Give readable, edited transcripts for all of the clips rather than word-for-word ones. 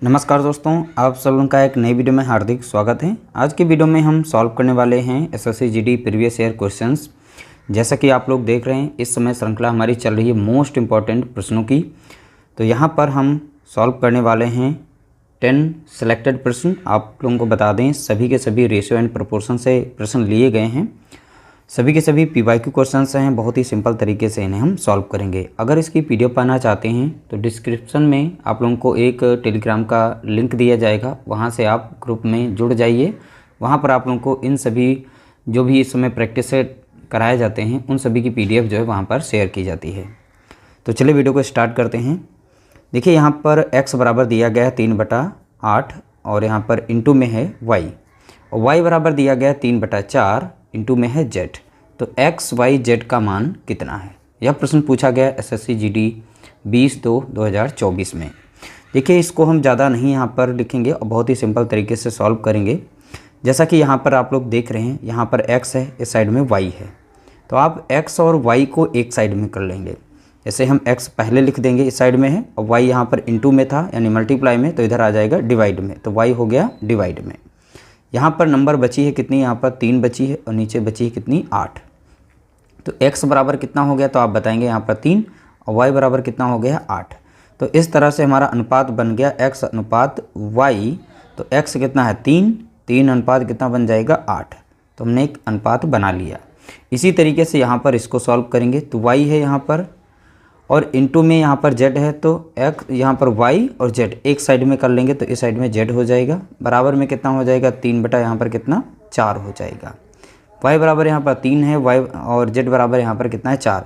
नमस्कार दोस्तों, आप सब लोगों का एक नई वीडियो में हार्दिक स्वागत है। आज की वीडियो में हम सॉल्व करने वाले हैं SSC GD previous year questions. जैसा कि आप लोग देख रहे हैं, इस समय श्रृंखला हमारी चल रही है मोस्ट इम्पॉर्टेंट प्रश्नों की। तो यहाँ पर हम सॉल्व करने वाले हैं 10 सिलेक्टेड प्रश्न। आप लोगों को बता दें, सभी के सभी रेशियो एंड प्रोपोर्शन से प्रश्न लिए गए हैं। सभी के सभी पीवाईक्यू क्वेश्चंस हैं। बहुत ही सिंपल तरीके से इन्हें हम सॉल्व करेंगे। अगर इसकी पीडीएफ पाना चाहते हैं तो डिस्क्रिप्शन में आप लोगों को एक टेलीग्राम का लिंक दिया जाएगा, वहां से आप ग्रुप में जुड़ जाइए। वहां पर आप लोगों को इन सभी जो भी इस समय प्रैक्टिस से कराए जाते हैं उन सभी की पीडीएफ जो है वहाँ पर शेयर की जाती है। तो चलिए वीडियो को स्टार्ट करते हैं। देखिए, यहाँ पर x बराबर दिया गया है 3/8 और यहाँ पर इंटू में है y, और y बराबर दिया गया है 3/4 इंटू में है z। तो x, y, z का मान कितना है, यह प्रश्न पूछा गया एसएससी जीडी 20/2/2024 में। देखिए, इसको हम ज़्यादा नहीं यहाँ पर लिखेंगे और बहुत ही सिंपल तरीके से सॉल्व करेंगे। जैसा कि यहाँ पर आप लोग देख रहे हैं, यहाँ पर x है, इस साइड में y है। तो आप x और y को एक साइड में कर लेंगे। जैसे हम x पहले लिख देंगे, इस साइड में है, और y यहाँ पर इंटू में था यानी मल्टीप्लाई में, तो इधर आ जाएगा डिवाइड में, तो y हो गया डिवाइड में। यहाँ पर नंबर बची है कितनी, यहाँ पर 3 बची है और नीचे बची है कितनी, 8। तो x बराबर कितना हो गया, तो आप बताएंगे यहाँ पर 3, और y बराबर कितना हो गया, 8। तो इस तरह से हमारा अनुपात बन गया x अनुपात y। तो x कितना है, 3 अनुपात कितना बन जाएगा, 8। तो हमने एक अनुपात बना लिया। इसी तरीके से यहाँ पर इसको सॉल्व करेंगे। तो y है यहाँ पर और इंटू में यहाँ पर z है, तो x यहाँ पर y और z एक साइड में कर लेंगे, तो इस साइड में z हो जाएगा। बराबर में कितना हो जाएगा, 3 बटा यहाँ पर कितना, 4 हो जाएगा। y बराबर यहाँ पर 3 है, y और z बराबर यहाँ पर कितना है, 4।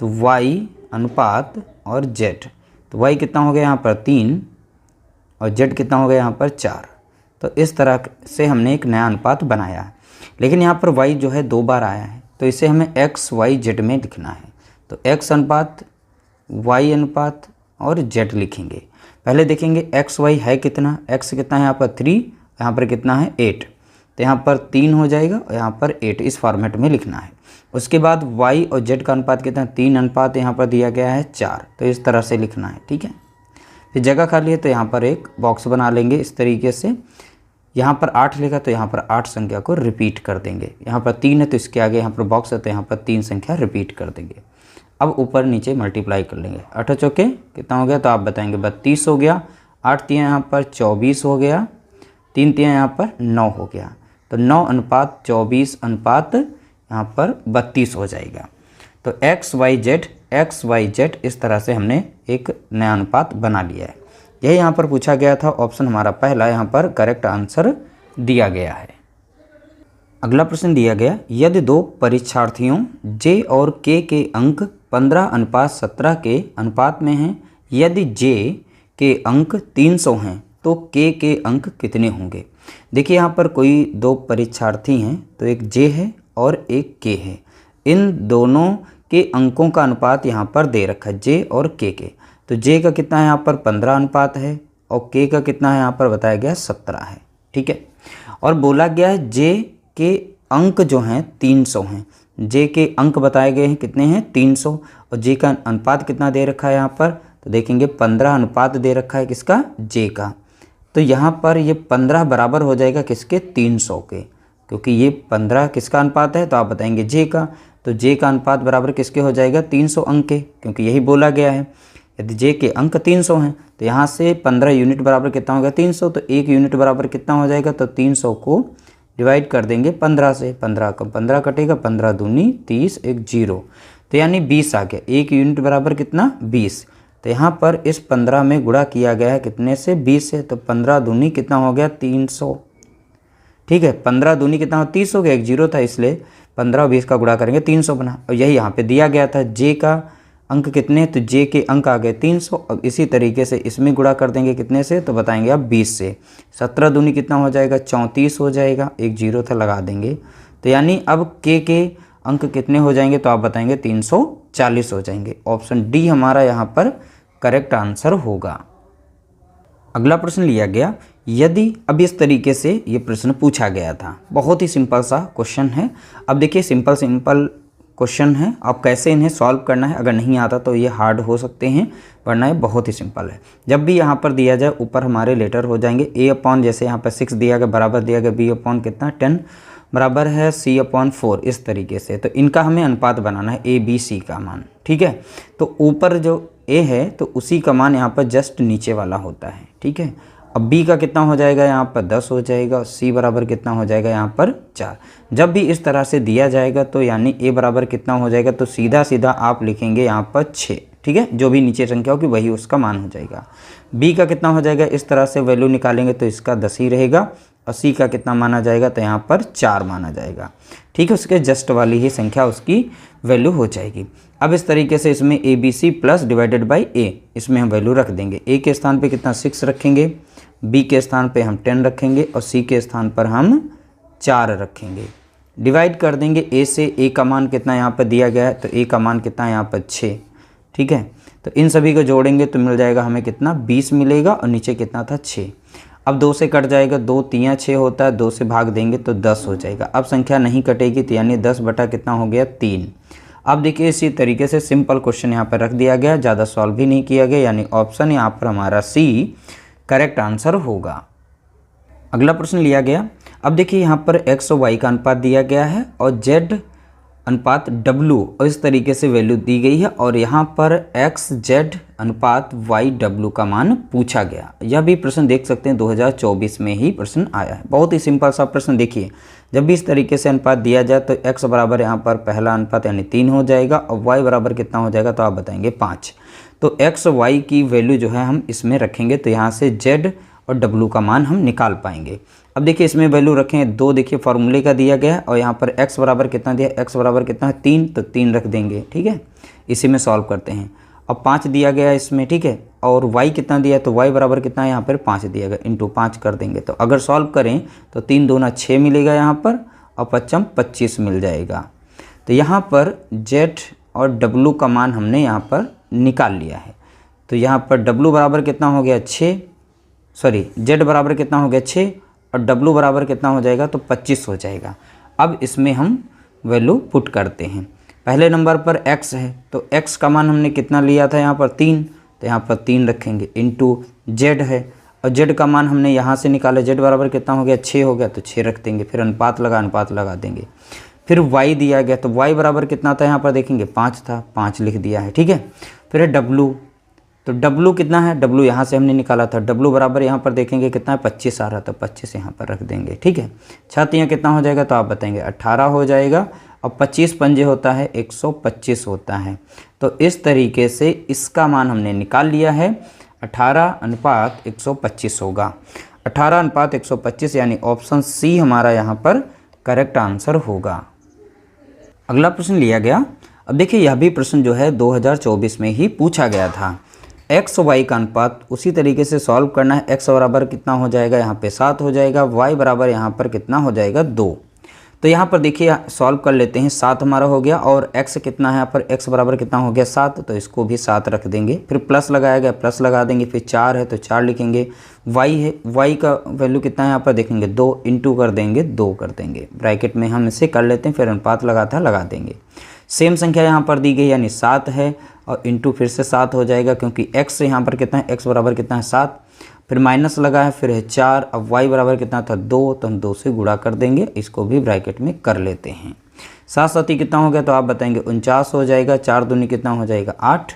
तो y अनुपात और z, तो y कितना हो गया यहाँ पर 3 और z कितना हो गया यहाँ पर 4। तो इस तरह से हमने एक नया अनुपात बनाया है। लेकिन यहाँ पर y जो है 2 बार आया है, तो इसे हमें x, y, z में लिखना है। तो x अनुपात, y अनुपात और z लिखेंगे। पहले देखेंगे x y है कितना, x कितना है यहाँ पर 3, यहाँ पर कितना है 8। तो यहाँ पर 3 हो जाएगा और यहाँ पर 8, इस फॉर्मेट में लिखना है। उसके बाद y और z का अनुपात कितना है, 3 अनुपात यहाँ पर दिया गया है 4, तो इस तरह से लिखना है। ठीक है, फिर जगह खाली है तो यहाँ पर एक बॉक्स बना लेंगे इस तरीके से। यहाँ पर 8 लिखा तो यहाँ पर 8 संख्या को रिपीट कर देंगे। यहाँ पर 3 है तो इसके आगे यहाँ पर बॉक्स है तो यहाँ पर 3 संख्या रिपीट कर देंगे। अब ऊपर नीचे मल्टीप्लाई कर लेंगे। 8 चौके कितना हो गया, तो आप बताएंगे 32 हो गया। 8 3 यहाँ पर 24 हो गया, 3 3 यहाँ पर 9 हो गया। तो 9 अनुपात 24 अनुपात यहाँ पर 32 हो जाएगा। तो x y z इस तरह से हमने एक नया अनुपात बना लिया है। यही यहाँ पर पूछा गया था। ऑप्शन हमारा पहला यहाँ पर करेक्ट आंसर दिया गया है। अगला प्रश्न दिया गया, यदि दो परीक्षार्थियों J और K के अंक 15:17 के अनुपात में हैं, यदि J के अंक 300 हैं तो K के अंक कितने होंगे। देखिए, यहाँ पर कोई दो परीक्षार्थी हैं, तो एक J है और एक K है। इन दोनों के अंकों का अनुपात यहाँ पर दे रखा है, J और K के। तो J का कितना है यहाँ पर 15 अनुपात है और K का कितना है यहाँ पर बताया गया 17 है। ठीक है, और बोला गया है J के अंक जो हैं 300 हैं। J के अंक बताए गए हैं कितने हैं, 300, और J का अनुपात कितना दे रखा है यहाँ पर, तो देखेंगे 15 अनुपात दे रखा है किसका, J का। तो यहाँ पर ये 15 बराबर हो जाएगा किसके, 300 के, क्योंकि ये 15 किसका अनुपात है, तो आप बताएंगे J का। तो J का अनुपात बराबर किसके हो जाएगा, 300 अंक के, क्योंकि यही बोला गया है। यदि J के अंक 300 हैं तो यहाँ से 15 यूनिट बराबर कितना होगा, 300। तो 1 यूनिट बराबर कितना हो जाएगा, तो 300 को डिवाइड कर देंगे 15 से। 15 का 15 कटेगा, 15 दूनी 30, 1 0, तो यानी 20 आ गया। 1 यूनिट बराबर कितना, 20। तो यहाँ पर इस 15 में गुणा किया गया है कितने से, 20 से। तो 15 दूनी कितना हो गया, 300। ठीक है, 15 दूनी कितना हो, 30 हो गया, 1 0 था, इसलिए 15 और 20 का गुणा करेंगे 300 बना। और यही यहाँ पे दिया गया था, J का अंक कितने, तो J के अंक आ गए 300। अब इसी तरीके से इसमें गुणा कर देंगे कितने से, तो बताएंगे आप 20 से। 17 दूनी कितना हो जाएगा, 34 हो जाएगा, 1 0 था, लगा देंगे। तो यानी अब K के अंक कितने हो जाएंगे, तो आप बताएंगे 340 हो जाएंगे। ऑप्शन डी हमारा यहाँ पर करेक्ट आंसर होगा। अगला प्रश्न लिया गया, यदि अब इस तरीके से ये प्रश्न पूछा गया था। बहुत ही सिंपल सा क्वेश्चन है। अब देखिए, सिंपल क्वेश्चन है। अब कैसे इन्हें सॉल्व करना है, अगर नहीं आता तो ये हार्ड हो सकते हैं, वरना ये बहुत ही सिंपल है। जब भी यहाँ पर दिया जाए ऊपर हमारे लेटर हो जाएंगे a अपॉन, जैसे यहाँ पर 6 दिया गया बराबर दिया गया b अपॉन कितना 10 बराबर है c अपॉन 4, इस तरीके से। तो इनका हमें अनुपात बनाना है a b c का मान, ठीक है। तो ऊपर जो a है तो उसी का मान यहाँ पर जस्ट नीचे वाला होता है, ठीक है। अब b का कितना हो जाएगा, यहाँ पर 10 हो जाएगा, c बराबर कितना हो जाएगा यहाँ पर 4। जब भी इस तरह से दिया जाएगा तो यानी a बराबर कितना हो जाएगा, तो सीधा सीधा आप लिखेंगे यहाँ पर 6, ठीक है। जो भी नीचे संख्या होगी वही उसका मान हो जाएगा। b का कितना हो जाएगा, इस तरह से वैल्यू निकालेंगे तो इसका 10 ही रहेगा, और c का कितना माना जाएगा, तो यहाँ पर 4 माना जाएगा, ठीक है। उसके जस्ट वाली ही संख्या उसकी वैल्यू हो जाएगी। अब इस तरीके से इसमें A B C plus divided by A, इसमें हम वैल्यू रख देंगे। ए के स्थान पे कितना 6 रखेंगे, बी के स्थान पे हम 10 रखेंगे, और सी के स्थान पर हम 4 रखेंगे। डिवाइड कर देंगे ए से, ए का मान कितना यहाँ पर दिया गया है, तो ए का मान कितना यहाँ पर 6, ठीक है। तो इन सभी को जोड़ेंगे तो मिल जाएगा हमें कितना 20 मिलेगा, और नीचे कितना था 6। अब 2 से कट जाएगा, 2 3 6 होता है, 2 से भाग देंगे तो 10 हो जाएगा। अब संख्या नहीं कटेगी तो यानी 10 बटा कितना हो गया 3। अब देखिए इसी तरीके से सिंपल क्वेश्चन यहाँ पर रख दिया गया, ज़्यादा सॉल्व भी नहीं किया गया, यानी ऑप्शन यहाँ पर हमारा सी करेक्ट आंसर होगा। अगला प्रश्न लिया गया। अब देखिए यहाँ पर x और y का अनुपात दिया गया है और z अनुपात w और इस तरीके से वैल्यू दी गई है, और यहाँ पर x z अनुपात y w का मान पूछा गया। यह भी प्रश्न देख सकते हैं 2024 में ही प्रश्न आया है। बहुत ही सिंपल सा प्रश्न। देखिए जब भी इस तरीके से अनुपात दिया जाए तो x बराबर यहाँ पर पहला अनुपात यानी 3 हो जाएगा, और y बराबर कितना हो जाएगा, तो आप बताएंगे 5। तो x y की वैल्यू जो है हम इसमें रखेंगे, तो यहाँ से z और w का मान हम निकाल पाएंगे। अब देखिए इसमें वैल्यू रखें 2, देखिए फार्मूले का दिया गया है, और यहाँ पर x बराबर कितना दिया, x बराबर कितना है 3, तो 3 रख देंगे, ठीक है। इसी में सॉल्व करते हैं। अब 5 दिया गया है इसमें, ठीक है, और y कितना दिया, तो y बराबर कितना है यहाँ पर 5 दिया गया, इंटू 5 कर देंगे। तो अगर सॉल्व करें तो 3 दूना 6 मिलेगा यहाँ पर, और 5 25 मिल जाएगा। तो यहाँ पर z और w का मान हमने यहाँ पर निकाल लिया है। तो यहाँ पर w बराबर कितना हो गया 6, सॉरी z बराबर कितना हो गया 6, और w बराबर कितना हो जाएगा, तो 25 हो जाएगा। अब इसमें हम वैल्यू पुट करते हैं। पहले नंबर पर x है, तो x का मान हमने कितना लिया था यहाँ पर 3, तो यहाँ पर 3 रखेंगे, इंटू z है, और z का मान हमने यहाँ से निकाला, z बराबर कितना हो गया 6 हो गया, तो 6 रख देंगे। फिर अनुपात लगा देंगे। फिर y दिया गया, तो y बराबर कितना था यहाँ पर देखेंगे 5 था, 5 लिख दिया है, ठीक है। फिर है w, तो w कितना है, w यहाँ से हमने निकाला था, w बराबर यहाँ पर देखेंगे कितना है 25 आ रहा था, 25 यहाँ पर रख देंगे, ठीक है। 6 यहाँ कितना हो जाएगा, तो आप बताएंगे 18 हो जाएगा, और 25 पंजे होता है 125 होता है। तो इस तरीके से इसका मान हमने निकाल लिया है, 18 अनुपात 125 होगा। 18 अनुपात 125 यानी ऑप्शन सी हमारा यहाँ पर करेक्ट आंसर होगा। अगला प्रश्न लिया गया। अब देखिए यह भी प्रश्न जो है 2024 में ही पूछा गया था। x y का अनुपात उसी तरीके से सॉल्व करना है। x बराबर कितना हो जाएगा, यहाँ पे 7 हो जाएगा, y बराबर यहाँ पर कितना हो जाएगा 2। तो यहाँ पर देखिए सॉल्व कर लेते हैं। 7 हमारा हो गया, और x कितना है यहाँ पर, x बराबर कितना हो गया 7, तो इसको भी 7 रख देंगे। फिर प्लस लगाया गया, प्लस लगा देंगे। फिर 4 है तो 4 लिखेंगे। y है, y का वैल्यू कितना है यहाँ पर देखेंगे 2, इंटू कर देंगे 2 कर देंगे, ब्रैकेट में हम इसे कर लेते हैं। फिर अनुपात लगा देंगे। सेम संख्या यहाँ पर दी गई यानी 7 है, और इंटू फिर से 7 हो जाएगा, क्योंकि x यहाँ पर कितना है, x बराबर कितना है 7, फिर माइनस लगा है, फिर है 4। अब y बराबर कितना था 2, तो हम 2 से गुणा कर देंगे, इसको भी ब्रैकेट में कर लेते हैं। 7 7 कितना हो गया, तो आप बताएंगे 49 हो जाएगा। 4 दूनी कितना हो जाएगा 8,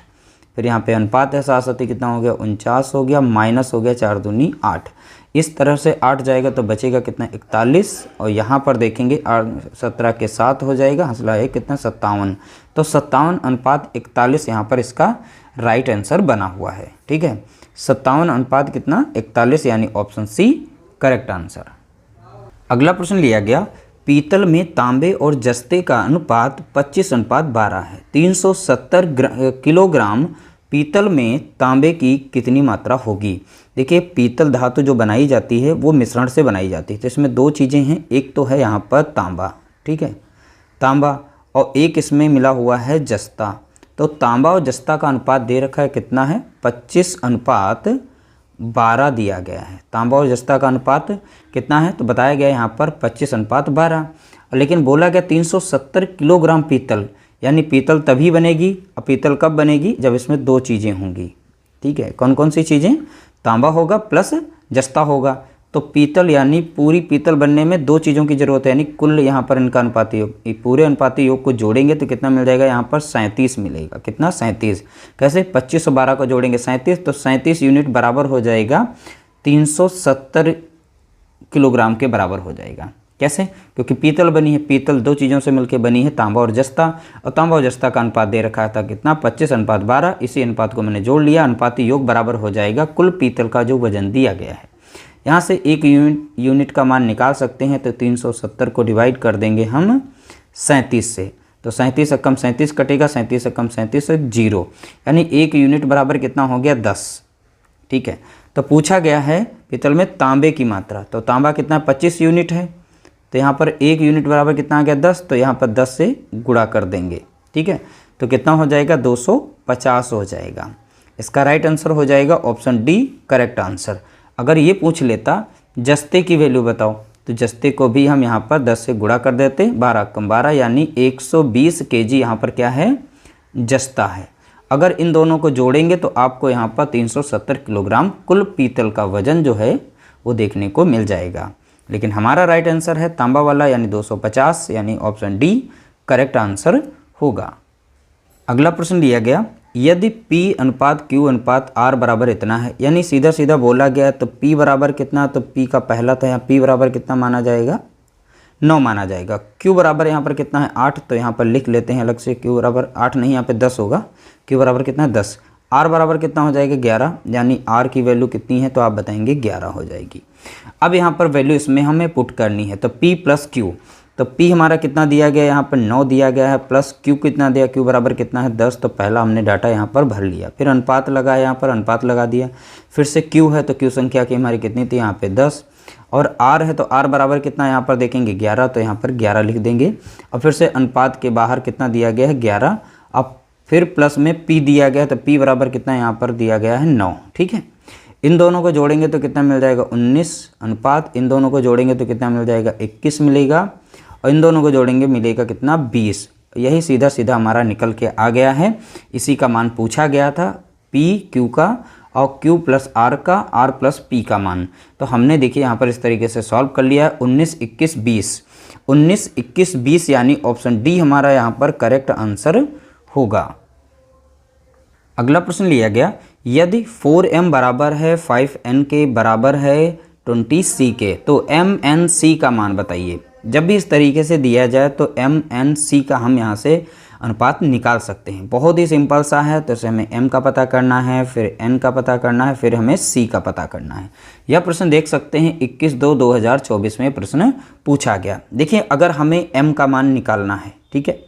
फिर यहाँ पे अनुपात है 7 7 कितना हो गया 49 हो गया, माइनस हो गया 4 दूनी 8। इस तरह से 8 जाएगा तो बचेगा कितना 41, और यहाँ पर देखेंगे 17 के 7 हो जाएगा, हंसला है कितना 57। तो 57 अनुपात 41 यहाँ पर इसका राइट आंसर बना हुआ है, ठीक है। 57 अनुपात कितना 41 यानी ऑप्शन सी करेक्ट आंसर। अगला प्रश्न लिया गया। पीतल में तांबे और जस्ते का अनुपात 25:12 है। 370 किलोग्राम पीतल में तांबे की कितनी मात्रा होगी। देखिए पीतल धातु जो बनाई जाती है वो मिश्रण से बनाई जाती है, तो इसमें 2 चीज़ें हैं। एक तो है यहाँ पर तांबा, ठीक है, तांबा, और एक इसमें मिला हुआ है जस्ता। तो तांबा और जस्ता का अनुपात दे रखा है कितना है 25:12 दिया गया है। तांबा और जस्ता का अनुपात कितना है, तो बताया गया यहाँ पर 25:12। लेकिन बोला गया 370 किलोग्राम पीतल, यानी पीतल तभी बनेगी, और पीतल कब बनेगी, जब इसमें दो चीज़ें होंगी। ठीक है, कौन कौन सी चीज़ें, तांबा होगा प्लस जस्ता होगा। तो पीतल यानी पूरी पीतल बनने में दो चीज़ों की ज़रूरत है, यानी कुल यहाँ पर इनका अनुपाती योग, ये पूरे अनुपाती योग को जोड़ेंगे तो कितना मिल जाएगा, यहाँ पर 37 मिलेगा। कितना, 37। कैसे, 25 और 12 को जोड़ेंगे 37, तो 37 यूनिट बराबर हो जाएगा 370 किलोग्राम के बराबर हो जाएगा। कैसे, क्योंकि पीतल बनी है, पीतल दो चीज़ों से मिलकर बनी है, तांबा और जस्ता, और तांबा और जस्ता का अनुपात दे रखा था कितना, 25:12। इसी अनुपात को मैंने जोड़ लिया, अनुपाती योग बराबर हो जाएगा कुल पीतल का जो वजन दिया गया है। यहाँ से एक यूनिट का मान निकाल सकते हैं, तो 370 को डिवाइड कर देंगे हम 37 से, तो 37 से कम 37 कटेगा, 37 से कम 37 से 0, यानी एक यूनिट बराबर कितना हो गया, 10। ठीक है, तो पूछा गया है पीतल में तांबे की मात्रा, तो तांबा कितना, 25 यूनिट है, तो यहाँ पर एक यूनिट बराबर कितना आ गया, 10, तो यहाँ पर 10 से गुणा कर देंगे। ठीक है, तो कितना हो जाएगा, 250 हो जाएगा। इसका राइट आंसर हो जाएगा ऑप्शन डी, करेक्ट आंसर। अगर ये पूछ लेता जस्ते की वैल्यू बताओ, तो जस्ते को भी हम यहाँ पर 10 से गुणा कर देते, 12 कम 12 यानी 120 kg यहाँ पर क्या है, जस्ता है। अगर इन दोनों को जोड़ेंगे तो आपको यहाँ पर 370 किलोग्राम कुल पीतल का वजन जो है वो देखने को मिल जाएगा। लेकिन हमारा राइट आंसर है तांबा वाला, यानी 250, यानी ऑप्शन डी करेक्ट आंसर होगा। अगला प्रश्न लिया गया, यदि P अनुपात Q अनुपात R बराबर इतना है, यानी सीधा सीधा बोला गया, तो P बराबर कितना, तो P का पहला था, यहाँ P बराबर कितना माना जाएगा, 9 माना जाएगा। Q बराबर यहाँ पर कितना है, 8, तो यहाँ पर लिख लेते हैं अलग से, Q बराबर 8 नहीं, यहाँ पे 10 होगा। Q बराबर कितना है, 10। R बराबर कितना हो जाएगा, 11, यानी R की वैल्यू कितनी है, तो आप बताएंगे 11 हो जाएगी। अब यहाँ पर वैल्यू इसमें हमें पुट करनी है, तो P प्लस Q, तो P हमारा कितना दिया गया है, यहाँ पर 9 दिया गया है, प्लस Q कितना दिया, Q बराबर कितना है, 10, तो पहला हमने डाटा यहाँ पर भर लिया, फिर अनुपात लगाया, यहाँ पर अनुपात लगा दिया, फिर से Q है तो Q संख्या की हमारी कितनी थी, यहाँ पे 10, और R है तो R बराबर कितना, यहाँ पर देखेंगे 11, तो यहाँ पर 11 लिख देंगे, और फिर से अनुपात के बाहर कितना दिया गया है, 11, अब फिर प्लस में P दिया गया है, तो P बराबर कितना यहाँ पर दिया गया है, 9। ठीक है, इन दोनों को जोड़ेंगे तो कितना मिल जाएगा, 19, अनुपात इन दोनों को जोड़ेंगे तो कितना मिल जाएगा, 21 मिलेगा, और इन दोनों को जोड़ेंगे मिलेगा कितना, 20। यही सीधा सीधा हमारा निकल के आ गया है। इसी का मान पूछा गया था, P Q का और Q प्लस R का, R प्लस P का मान। तो हमने देखिए यहाँ पर इस तरीके से सॉल्व कर लिया है, 19, 21, 20, 19, 21, 20, यानी ऑप्शन डी हमारा यहाँ पर करेक्ट आंसर होगा। अगला प्रश्न लिया गया, यदि 4m बराबर है 5n के बराबर है 20c के, तो mnc का मान बताइए। जब भी इस तरीके से दिया जाए तो mnc का हम यहाँ से अनुपात निकाल सकते हैं। बहुत ही सिंपल सा है, तो इसे हमें m का पता करना है, फिर n का पता करना है, फिर हमें c का पता करना है। यह प्रश्न देख सकते हैं 21/2/2024 में प्रश्न पूछा गया। देखिए, अगर हमें m का मान निकालना है, ठीक है,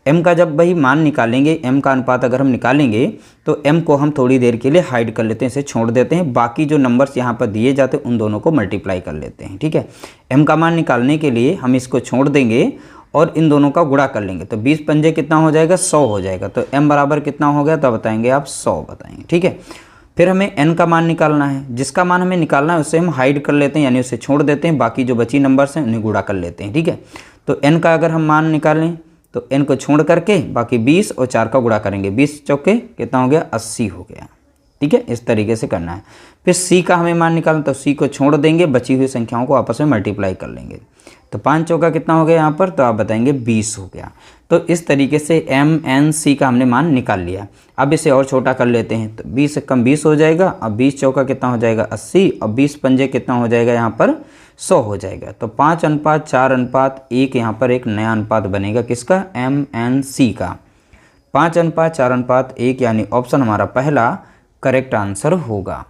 m का जब वही मान निकालेंगे, m का अनुपात अगर हम निकालेंगे तो m को हम थोड़ी देर के लिए हाइड कर लेते हैं, इसे छोड़ देते हैं, बाकी जो नंबर्स यहाँ पर दिए जाते हैं उन दोनों को मल्टीप्लाई कर लेते हैं। ठीक है, m का मान निकालने के लिए हम इसको छोड़ देंगे और इन दोनों का गुणा कर लेंगे, तो 20 पंजे कितना हो जाएगा, 100 हो जाएगा। तो m बराबर कितना हो गया, तो बताएंगे आप 100 बताएंगे। ठीक है, फिर हमें n का मान निकालना है, जिसका मान हमें निकालना है उसे हम हाइड कर लेते हैं, यानी उसे छोड़ देते हैं, बाकी जो बची नंबर्स हैं उन्हें गुणा कर लेते हैं। ठीक है, तो n का अगर हम मान निकालें तो n को छोड़ करके बाकी 20 और 4 का गुणा करेंगे, 20 चौके कितना हो गया, 80 हो गया। ठीक है, इस तरीके से करना है। फिर c का हमें मान निकालना, तो c को छोड़ देंगे, बची हुई संख्याओं को आपस में मल्टीप्लाई कर लेंगे, तो 5 चौका कितना हो गया यहाँ पर, तो आप बताएंगे 20 हो गया। तो इस तरीके से m n c का हमने मान निकाल लिया। अब इसे और छोटा कर लेते हैं, तो 20 से कम 20 हो जाएगा, अब 20 चौका कितना हो जाएगा, 80, और 20 पंजे कितना हो जाएगा यहाँ पर, 100 हो जाएगा। तो 5:4:1 यहाँ पर एक नया अनुपात बनेगा, किसका, MNC का। 5:4:1 यानी ऑप्शन हमारा पहला करेक्ट आंसर होगा।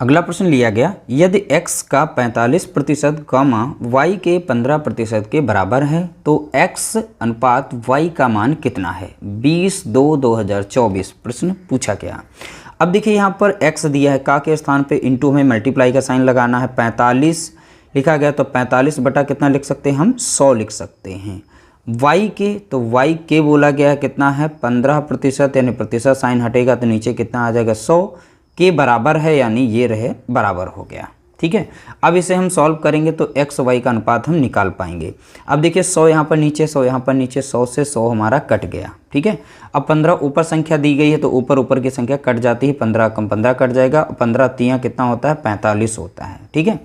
अगला प्रश्न लिया गया, यदि x का 45% कॉमा y के 15% के बराबर है तो x अनुपात y का मान कितना है। 20/2/2024 प्रश्न पूछा गया। अब देखिए यहाँ पर x दिया है, का के स्थान पे इंटू हमें मल्टीप्लाई का साइन लगाना है, 45 लिखा गया, तो 45 बटा कितना लिख सकते हैं हम, 100 लिख सकते हैं। y के, तो y के बोला गया है कितना है, 15%, यानी प्रतिशत साइन हटेगा तो नीचे कितना आ जाएगा, 100 के बराबर है, यानी ये रहे बराबर हो गया। ठीक है। अब इसे हम सॉल्व करेंगे तो x y का अनुपात हम निकाल पाएंगे। अब देखिए 100 यहाँ पर नीचे, 100 यहाँ पर नीचे, 100 से 100 हमारा कट गया, ठीक है। अब 15 ऊपर संख्या दी गई है तो ऊपर की संख्या कट जाती है, 15 कम 15 कट जाएगा, 15 तियाँ कितना होता है 45 होता है, ठीक है।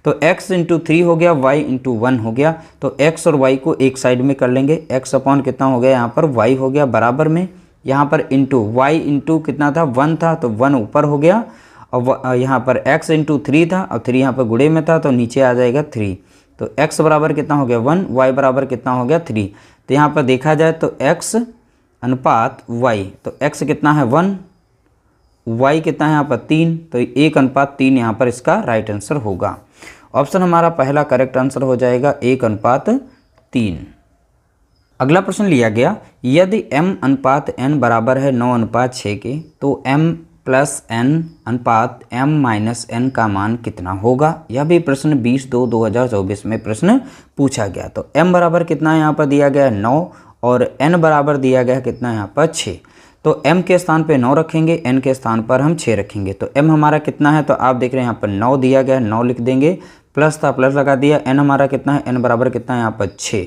तो x इंटू 3 हो गया, y इंटू 1 हो गया, तो x और y को एक साइड में कर लेंगे, x अपॉन कितना हो गया यहाँ पर y हो गया बराबर में, यहाँ पर इंटू y इंटू कितना था 1 था तो 1 ऊपर हो गया, और यहाँ पर x इंटू 3 था और 3 यहाँ पर गुणे में था तो नीचे आ जाएगा 3, तो x बराबर कितना हो गया 1, y बराबर कितना हो गया 3। तो यहाँ पर देखा जाए तो x अनुपात y, तो x कितना है 1, y कितना है यहाँ पर 3, तो 1:3 यहाँ पर इसका राइट आंसर होगा। ऑप्शन हमारा पहला करेक्ट आंसर हो जाएगा 1:3। अगला प्रश्न लिया गया, यदि m अनुपात n बराबर है 9:6 के तो m प्लस n अनुपात m माइनस n का मान कितना होगा। यह भी प्रश्न 20/2/2024 में प्रश्न पूछा गया। तो m बराबर कितना यहाँ पर दिया गया 9 और n बराबर दिया गया कितना यहाँ पर 6। तो m के स्थान पे 9 रखेंगे, n के स्थान पर हम 6 रखेंगे। तो m हमारा कितना है, तो आप देख रहे हैं यहाँ पर 9 दिया गया, 9 लिख देंगे, प्लस था प्लस लगा दिया, n हमारा कितना है, n बराबर कितना है यहाँ पर 6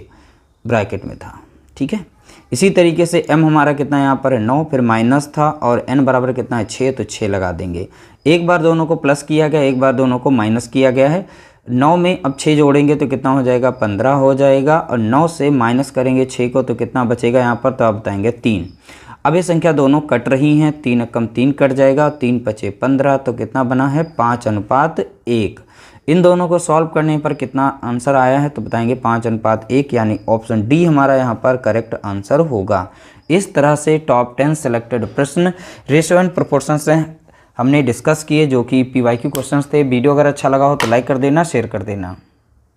ब्रैकेट में था, ठीक है। इसी तरीके से m हमारा कितना है यहाँ पर 9, फिर माइनस था और n बराबर कितना है 6, तो 6 लगा देंगे। एक बार दोनों को प्लस किया गया, एक बार दोनों को माइनस किया गया है। 9 में अब 6 जोड़ेंगे तो कितना हो जाएगा 15 हो जाएगा, और 9 से माइनस करेंगे 6 को तो कितना बचेगा यहाँ पर, तो आप बताएंगे 3। अब ये संख्या दोनों कट रही हैं, 3 कम 3 कट जाएगा, 3 पचे 15, तो कितना बना है 5:1। इन दोनों को सॉल्व करने पर कितना आंसर आया है, तो बताएंगे 5:1, यानी ऑप्शन डी हमारा यहाँ पर करेक्ट आंसर होगा। इस तरह से टॉप 10 सेलेक्टेड प्रश्न रेशियो एंड प्रोपोर्शन से हमने डिस्कस किए, जो कि PYQ क्वेश्चंस थे। वीडियो अगर अच्छा लगा हो तो लाइक कर देना, शेयर कर देना।